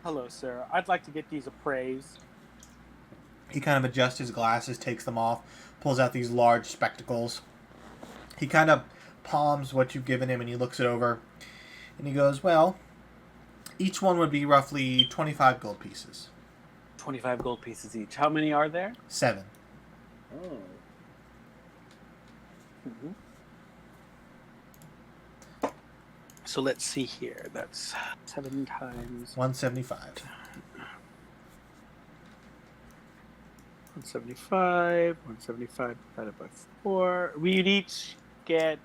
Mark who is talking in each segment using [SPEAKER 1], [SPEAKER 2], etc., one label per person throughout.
[SPEAKER 1] Hello, sir. I'd like to get these appraised.
[SPEAKER 2] He kind of adjusts his glasses, takes them off, pulls out these large spectacles. He kind of palms what you've given him and he looks it over. And he goes, well, each one would be roughly 25 gold pieces.
[SPEAKER 1] 25 gold pieces each. How many are there?
[SPEAKER 2] 7.
[SPEAKER 1] Oh. Mm-hmm. So let's see here. That's 7 times
[SPEAKER 2] 175.
[SPEAKER 1] 175 divided by 4. We'd each get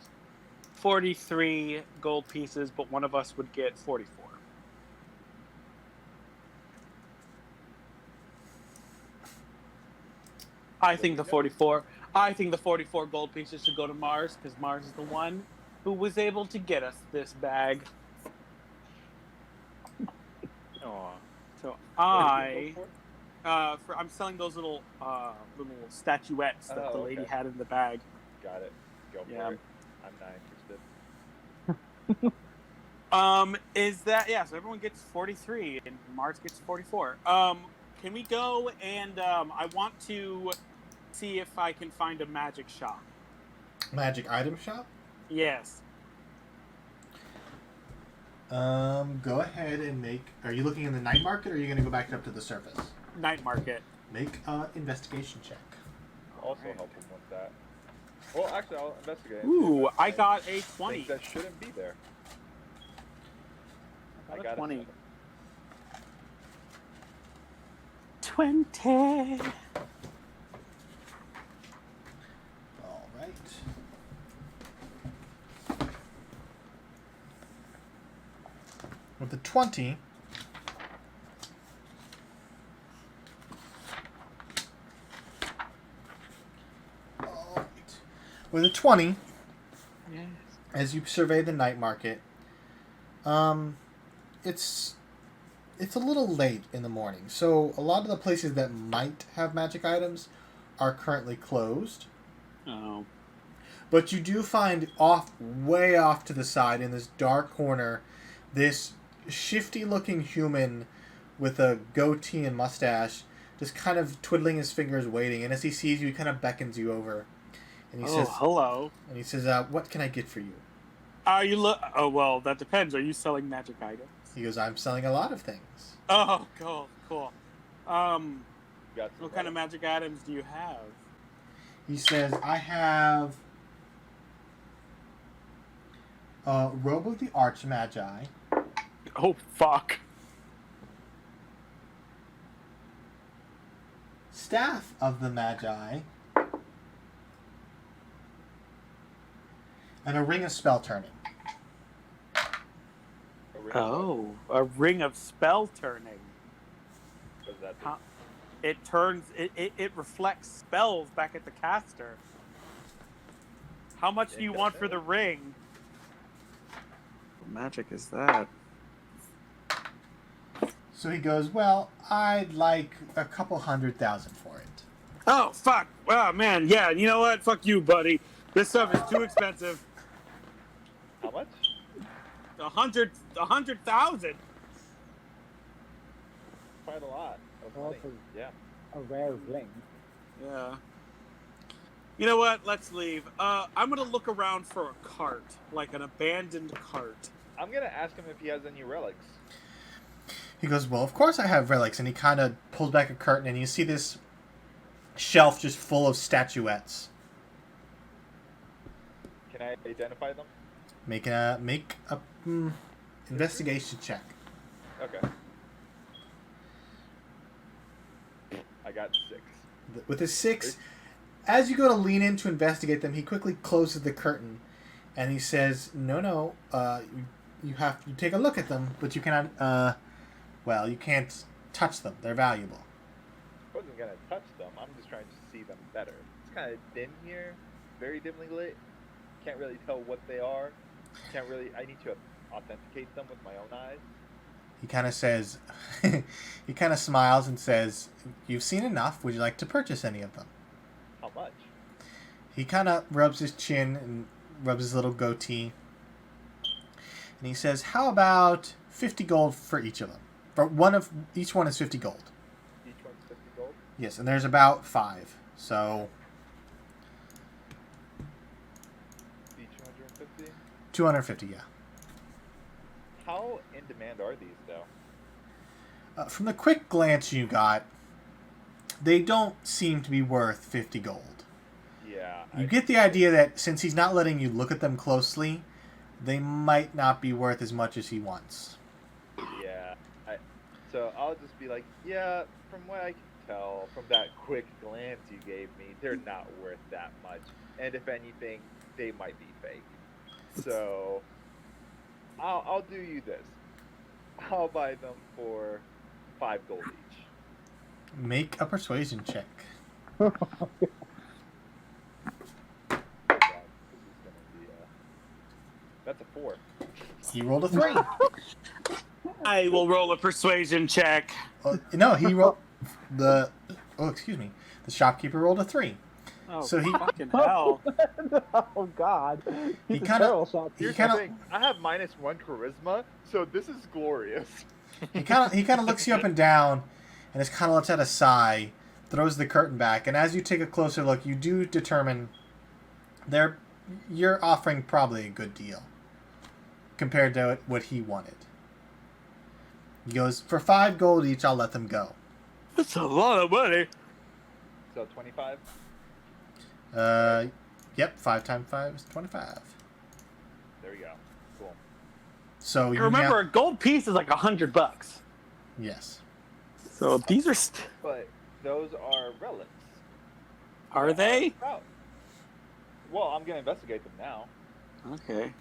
[SPEAKER 1] 43 gold pieces, but one of us would get 44. I think the 44 gold pieces should go to Mars, because Mars is the one who was able to get us this bag.
[SPEAKER 3] Aw.
[SPEAKER 1] So
[SPEAKER 3] What
[SPEAKER 1] I'm selling those little statuettes that the lady had in the bag.
[SPEAKER 3] Got it. Go for
[SPEAKER 1] Yeah.
[SPEAKER 3] it. I'm not interested.
[SPEAKER 1] Is that so everyone gets 43 and Mars gets 44. Can we go and I want to see if I can find a magic shop.
[SPEAKER 2] Magic item shop?
[SPEAKER 1] Yes.
[SPEAKER 2] Go ahead and make... Are you looking in the night market or are you going to go back up to the surface?
[SPEAKER 1] Night market.
[SPEAKER 2] Make an investigation check.
[SPEAKER 3] I'll also help him with that. Well, actually, I'll investigate.
[SPEAKER 1] Ooh, I got a 20.
[SPEAKER 3] That shouldn't be there.
[SPEAKER 1] I got a 20.
[SPEAKER 3] 7.
[SPEAKER 1] 20.
[SPEAKER 2] All right. With the 20... All right. With a 20,
[SPEAKER 1] Yes.
[SPEAKER 2] as you survey the night market, it's a little late in the morning, so a lot of the places that might have magic items are currently closed.
[SPEAKER 1] Oh.
[SPEAKER 2] But you do find way off to the side in this dark corner, this shifty-looking human with a goatee and mustache, just kind of twiddling his fingers, waiting. And as he sees you, he kind of beckons you over, and he says,
[SPEAKER 1] hello.
[SPEAKER 2] And he says, "What can I get for you?"
[SPEAKER 1] Oh, well, that depends. Are you selling magic items?
[SPEAKER 2] He goes, "I'm selling a lot of things."
[SPEAKER 1] Oh, cool.
[SPEAKER 3] Got
[SPEAKER 1] What kind of magic items do you have?
[SPEAKER 2] He says, "I have Robe of the Archmagi,
[SPEAKER 1] Oh, fuck.
[SPEAKER 2] Staff of the Magi, and a Ring of Spell Turning."
[SPEAKER 1] Oh, a ring of spell turning.
[SPEAKER 3] What does that do?
[SPEAKER 1] It turns. It reflects spells back at the caster. How much do you want for the ring? What magic is that?
[SPEAKER 2] So he goes, "Well, I'd like a couple 100,000 for it."
[SPEAKER 1] Oh, fuck. Oh, man. Yeah, you know what? Fuck you, buddy. This stuff is too expensive.
[SPEAKER 3] How much?
[SPEAKER 1] 100,000.
[SPEAKER 3] Quite a lot of money.
[SPEAKER 4] Also,
[SPEAKER 3] Yeah.
[SPEAKER 4] a rare ring.
[SPEAKER 1] Yeah. You know what? Let's leave. I'm gonna look around for a cart, like an abandoned cart.
[SPEAKER 3] I'm gonna ask him if he has any relics.
[SPEAKER 2] He goes, "Well, of course I have relics." And he kind of pulls back a curtain, and you see this shelf just full of statuettes.
[SPEAKER 3] Can I identify them?
[SPEAKER 2] Make a investigation check.
[SPEAKER 3] Okay. I got 6.
[SPEAKER 2] With his 6, as you go to lean in to investigate them, he quickly closes the curtain, and he says, "No, you have to take a look at them, but you cannot. You can't touch them. They're valuable."
[SPEAKER 3] I wasn't gonna touch them. I'm just trying to see them better. It's kind of dim here, very dimly lit. Can't really tell what they are. I need to authenticate them with my own eyes.
[SPEAKER 2] He kind of says, he kind of smiles and says, "You've seen enough. Would you like to purchase any of them?"
[SPEAKER 3] How much?
[SPEAKER 2] He kind of rubs his chin and rubs his little goatee. And he says, "How about 50 gold for each of them?" For each one is 50 gold.
[SPEAKER 3] Each one's 50 gold?
[SPEAKER 2] Yes, and there's about 5. So
[SPEAKER 3] Each 250?
[SPEAKER 2] 250, yeah.
[SPEAKER 3] How in demand are these, though?
[SPEAKER 2] From the quick glance you got, they don't seem to be worth 50 gold.
[SPEAKER 3] Yeah.
[SPEAKER 2] You get the idea that since he's not letting you look at them closely, they might not be worth as much as he wants.
[SPEAKER 3] Yeah. So I'll just be like, yeah, from what I can tell, from that quick glance you gave me, they're not worth that much. And if anything, they might be fake. So I'll do you this. I'll buy them for 5 gold each.
[SPEAKER 2] Make a persuasion check.
[SPEAKER 3] Oh God, this is gonna be that's a 4.
[SPEAKER 2] He rolled a 3.
[SPEAKER 1] I will roll a persuasion check.
[SPEAKER 2] No, he rolled the. Oh, excuse me. The shopkeeper rolled a 3.
[SPEAKER 1] Oh,
[SPEAKER 2] So he-
[SPEAKER 1] fucking hell.
[SPEAKER 4] Oh God. He's
[SPEAKER 2] He
[SPEAKER 4] a
[SPEAKER 2] kinda-
[SPEAKER 4] terrible shot.
[SPEAKER 3] Here's
[SPEAKER 2] kinda-
[SPEAKER 3] the thing. I have -1 charisma, so this is glorious.
[SPEAKER 2] He kind of looks you up and down, and just kind of lets out a sigh, throws the curtain back, and as you take a closer look, you do determine you're offering probably a good deal compared to what he wanted. He goes, for 5 gold each, I'll let them go.
[SPEAKER 1] That's a lot of money.
[SPEAKER 3] So 25.
[SPEAKER 2] Yep, 5 times 5 is 25.
[SPEAKER 3] There we go. Cool.
[SPEAKER 2] So you
[SPEAKER 1] Remember,
[SPEAKER 2] now,
[SPEAKER 1] a gold piece is like $100.
[SPEAKER 2] yes.
[SPEAKER 1] So these are
[SPEAKER 3] But those are relics.
[SPEAKER 1] are they?
[SPEAKER 3] Oh. Well, I'm gonna investigate them now.
[SPEAKER 1] Okay.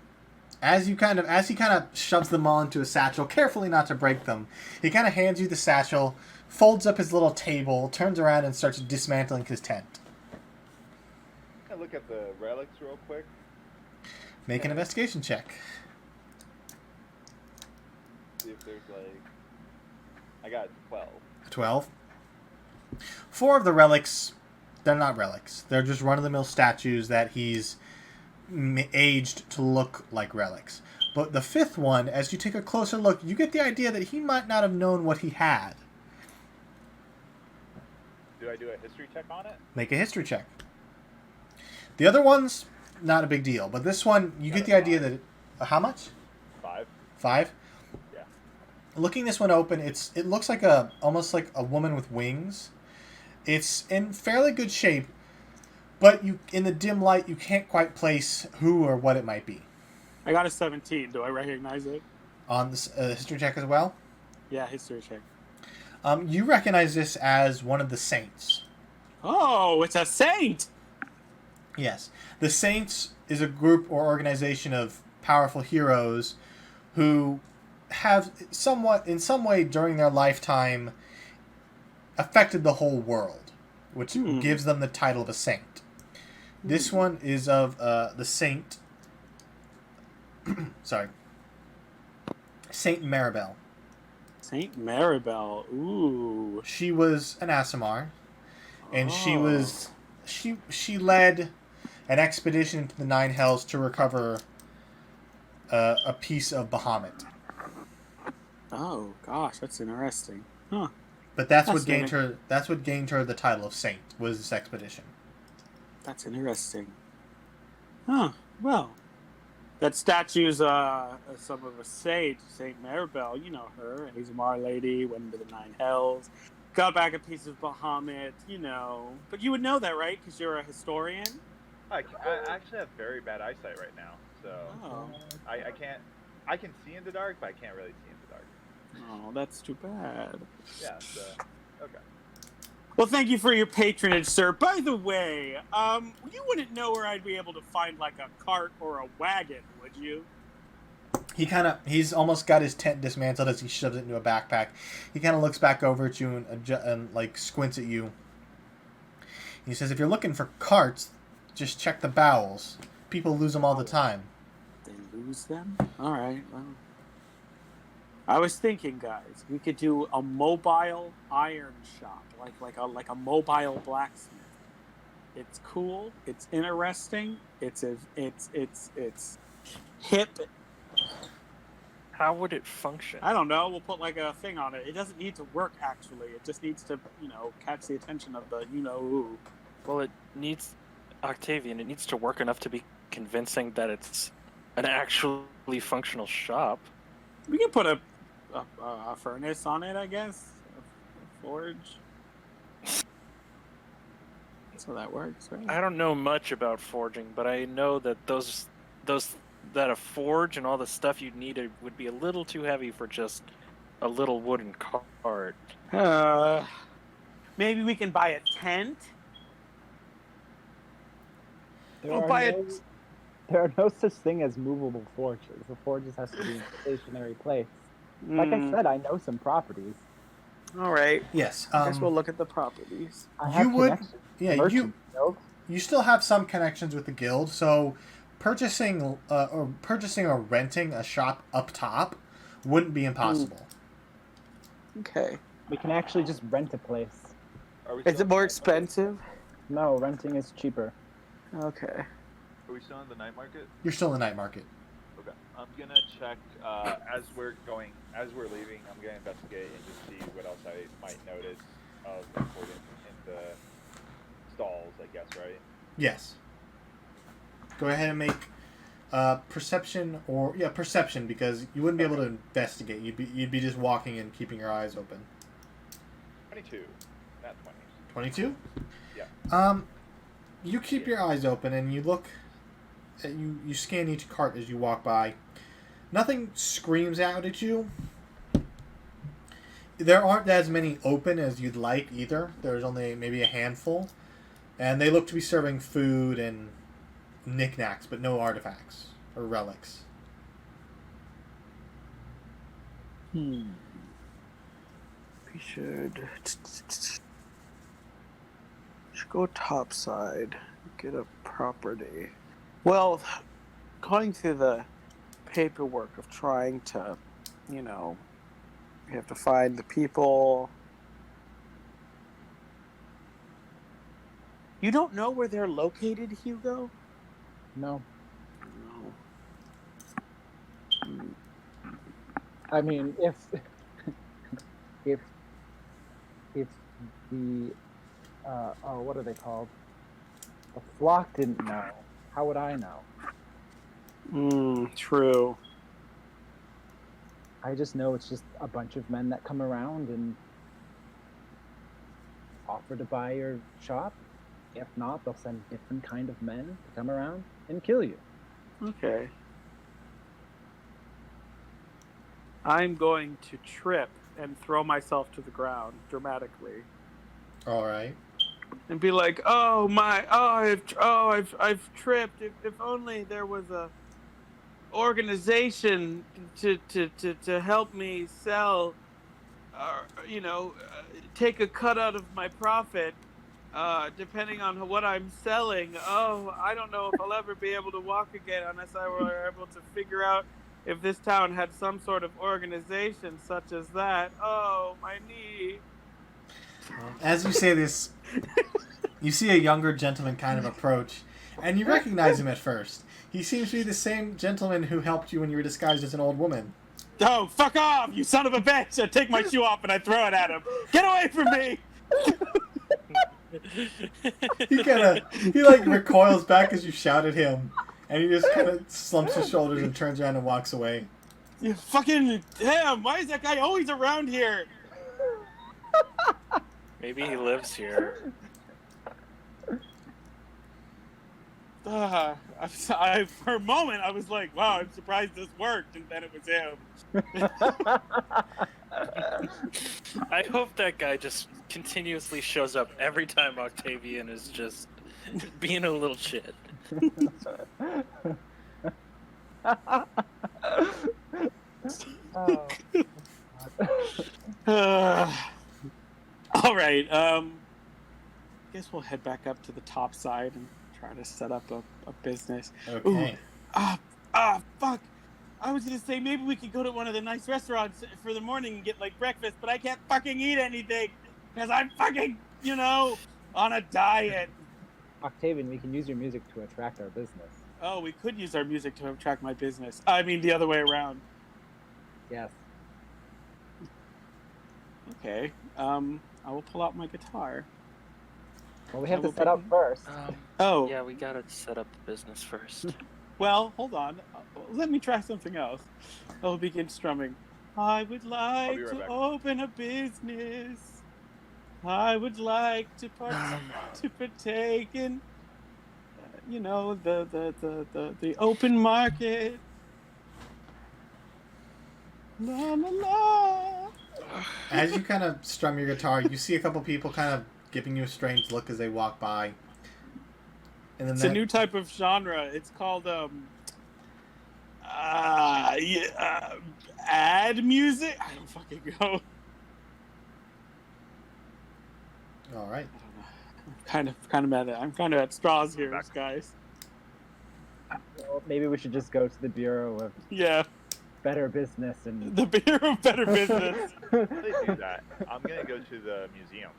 [SPEAKER 2] As he kind of shoves them all into a satchel, carefully not to break them, he kind of hands you the satchel, folds up his little table, turns around and starts dismantling his tent.
[SPEAKER 3] I'm gonna look at the relics real quick.
[SPEAKER 2] Make an investigation check.
[SPEAKER 3] See if there's like. I got 12.
[SPEAKER 2] 12. 4 of the relics, they're not relics. They're just run-of-the-mill statues that he's aged to look like relics. But the 5th one, as you take a closer look, you get the idea that he might not have known what he had.
[SPEAKER 3] Do I do a history check on it?
[SPEAKER 2] Make a history check. The other ones, not a big deal. But this one, you get the idea that... how much?
[SPEAKER 3] 5.
[SPEAKER 2] 5?
[SPEAKER 3] Yeah.
[SPEAKER 2] Looking this one open, it looks like almost like a woman with wings. It's in fairly good shape, but in the dim light you can't quite place who or what it might be.
[SPEAKER 1] I got a 17. Do I recognize it?
[SPEAKER 2] On this history check as well,
[SPEAKER 1] Yeah, history check.
[SPEAKER 2] you recognize this as one of the saints.
[SPEAKER 1] Oh, it's a saint!
[SPEAKER 2] Yes, the saints is a group or organization of powerful heroes who have in some way during their lifetime affected the whole world, which gives them the title of a saint. This one is of the saint. Sorry, Saint Maribel.
[SPEAKER 1] Saint Maribel. Ooh.
[SPEAKER 2] She was an Aasimar, and she led an expedition into the Nine Hells to recover a piece of Bahamut.
[SPEAKER 1] Oh gosh, that's interesting. Huh.
[SPEAKER 2] But that's what
[SPEAKER 1] Fascinating.
[SPEAKER 2] gained her. That's what gained her the title of saint. Was this expedition?
[SPEAKER 1] That's interesting. Huh. Well, that statue's some of a saint, Saint Maribel. You know her, Aasimar lady, went into the Nine Hells, got back a piece of Bahamut. You know, but you would know that, right? Because you're a historian.
[SPEAKER 3] I actually have very bad eyesight right now, so
[SPEAKER 1] Oh.
[SPEAKER 3] I can't. I can see in the dark, but I can't really see in the dark.
[SPEAKER 1] Oh, that's too bad.
[SPEAKER 3] Yeah. So okay.
[SPEAKER 1] Well, thank you for your patronage, sir. By the way, you wouldn't know where I'd be able to find like a cart or a wagon, would you?
[SPEAKER 2] He's almost got his tent dismantled as he shoves it into a backpack. He kind of looks back over at you and like squints at you. He says, "If you're looking for carts, just check the bowels. People lose them all the time."
[SPEAKER 1] They lose them? All right. Well, I was thinking, guys, we could do a mobile iron shop, like a mobile blacksmith. It's cool. It's interesting. It's hip.
[SPEAKER 5] How would it function?
[SPEAKER 1] I don't know. We'll put like a thing on it. It doesn't need to work actually. It just needs to, catch the attention of the who.
[SPEAKER 5] Well, it needs Octavian. It needs to work enough to be convincing that it's an actually functional shop.
[SPEAKER 1] We can put a furnace on it, I guess. A forge. So that works, right?
[SPEAKER 5] I don't know much about forging, but I know that those that a forge and all the stuff you'd need would be a little too heavy for just a little wooden cart.
[SPEAKER 1] Maybe we can buy a tent.
[SPEAKER 4] There
[SPEAKER 1] We'll
[SPEAKER 4] are
[SPEAKER 1] buy
[SPEAKER 4] no- There are no such thing as movable forges. The forges has to be in a stationary place. Like I said, I know some properties.
[SPEAKER 1] All right.
[SPEAKER 2] Yes.
[SPEAKER 1] I guess we'll look at the properties.
[SPEAKER 4] I have connections.
[SPEAKER 2] Yeah,
[SPEAKER 4] Merchant guilds.
[SPEAKER 2] you still have some connections with the guild, so purchasing or renting a shop up top wouldn't be impossible.
[SPEAKER 1] Okay.
[SPEAKER 4] We can actually just rent a place.
[SPEAKER 3] Are we
[SPEAKER 1] Is
[SPEAKER 3] still
[SPEAKER 1] it
[SPEAKER 3] in
[SPEAKER 1] more
[SPEAKER 3] the night
[SPEAKER 1] expensive?
[SPEAKER 4] No, renting is cheaper.
[SPEAKER 1] Okay.
[SPEAKER 3] market? Are we still in the night market?
[SPEAKER 2] You're still in the night market.
[SPEAKER 3] Okay. I'm gonna check as we're leaving. I'm gonna investigate and just see what else I might notice of importance in the stalls. I guess, right?
[SPEAKER 2] Yes. Go ahead and make perception perception, because you wouldn't be able to investigate. You'd be just walking and keeping your eyes open.
[SPEAKER 3] 22, not 20.
[SPEAKER 2] 22?
[SPEAKER 3] Yeah.
[SPEAKER 2] You keep your eyes open and you look. You scan each cart as you walk by. Nothing screams out at you. There aren't as many open as you'd like either. There's only maybe a handful. And they look to be serving food and knickknacks, but no artifacts or relics.
[SPEAKER 1] We should go topside, get a property. Well, going through the paperwork of trying to, you have to find the people. You don't know where they're located, Hugo?
[SPEAKER 4] No.
[SPEAKER 1] No.
[SPEAKER 4] I mean, if the what are they called? The flock didn't know. How would I know?
[SPEAKER 1] True.
[SPEAKER 4] I just know it's just a bunch of men that come around and offer to buy your shop. If not, they'll send different kind of men to come around and kill you.
[SPEAKER 1] Okay. I'm going to trip and throw myself to the ground dramatically.
[SPEAKER 2] All right.
[SPEAKER 1] And be like, I've tripped. If only there was a organization to help me sell, take a cut out of my profit, depending on what I'm selling. Oh, I don't know if I'll ever be able to walk again unless I were able to figure out if this town had some sort of organization such as that. Oh, my knee.
[SPEAKER 2] As you say this, you see a younger gentleman kind of approach, and you recognize him at first. He seems to be the same gentleman who helped you when you were disguised as an old woman.
[SPEAKER 1] Oh, fuck off, you son of a bitch! I take my shoe off and I throw it at him. Get away from me!
[SPEAKER 2] He recoils back as you shout at him, and he just kind of slumps his shoulders and turns around and walks away.
[SPEAKER 1] You fucking damn! Why is that guy always around here?
[SPEAKER 5] Maybe he lives here.
[SPEAKER 1] For a moment, I was like, "Wow, I'm surprised this worked," and then it was him.
[SPEAKER 5] I hope that guy just continuously shows up every time Octavian is just being a little shit.
[SPEAKER 1] All right. Guess we'll head back up to the top side and try to set up a business.
[SPEAKER 2] Okay.
[SPEAKER 1] Fuck. I was gonna say maybe we could go to one of the nice restaurants for the morning and get breakfast, but I can't fucking eat anything because I'm fucking, on a diet.
[SPEAKER 4] Octavian, we can use your music to attract our business.
[SPEAKER 1] Oh, we could use our music to attract my business. I mean, the other way around.
[SPEAKER 4] Yes.
[SPEAKER 1] Okay. I will pull out my guitar.
[SPEAKER 4] Well, we have to
[SPEAKER 1] Double
[SPEAKER 4] set up
[SPEAKER 1] picking?
[SPEAKER 4] first.
[SPEAKER 1] Oh,
[SPEAKER 5] Yeah, we gotta set up the business first.
[SPEAKER 1] well, hold on. Let me try something else. I will begin strumming. I would like
[SPEAKER 3] be right
[SPEAKER 1] to
[SPEAKER 3] back.
[SPEAKER 1] open a business. I would like to partake in, the open market. La la la.
[SPEAKER 2] As you kind of strum your guitar, you see a couple people kind of giving you a strange look as they walk by. And then
[SPEAKER 1] It's a new type of genre. It's called ad music. I don't fucking know.
[SPEAKER 2] all right.
[SPEAKER 1] I don't know. I'm kind of at straws here,
[SPEAKER 3] Back.
[SPEAKER 1] guys.
[SPEAKER 4] Well, maybe we should just go to the Bureau of
[SPEAKER 1] Yeah,
[SPEAKER 4] Better Business and.
[SPEAKER 1] the Bureau of Better Business.
[SPEAKER 3] They do that. I'm gonna go to the museum.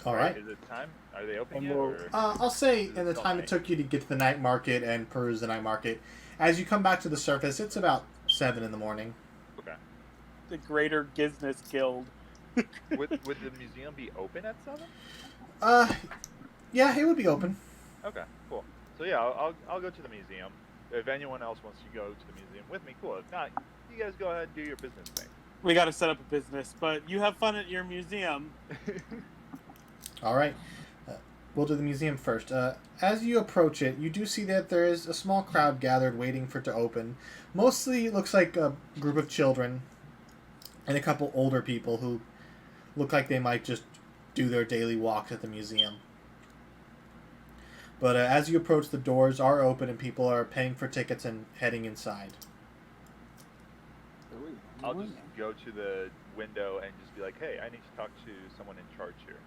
[SPEAKER 2] All right.
[SPEAKER 3] Is it time? Are they open
[SPEAKER 4] And
[SPEAKER 3] yet?
[SPEAKER 4] we'll-
[SPEAKER 3] Or...
[SPEAKER 2] I'll say
[SPEAKER 3] Is it
[SPEAKER 2] in the
[SPEAKER 3] still
[SPEAKER 2] time
[SPEAKER 3] night?
[SPEAKER 2] it took you to get to the night market and peruse the night market, as you come back to the surface, it's about 7 in the morning.
[SPEAKER 3] Okay.
[SPEAKER 1] The Greater Business Guild.
[SPEAKER 3] Would the museum be open at 7?
[SPEAKER 2] Yeah, it would be open.
[SPEAKER 3] Okay, cool. So yeah, I'll go to the museum. If anyone else wants to go to the museum with me, cool. If not, you guys go ahead and do your business thing.
[SPEAKER 1] We got to set up a business, but you have fun at your museum.
[SPEAKER 2] All right. We'll do the museum first. As you approach it, you do see that there is a small crowd gathered waiting for it to open. Mostly it looks like a group of children and a couple older people who look like they might just do their daily walks at the museum. But as you approach, the doors are open and people are paying for tickets and heading inside.
[SPEAKER 3] I'll just go to the window and just be like, hey, I need to talk to someone in charge here.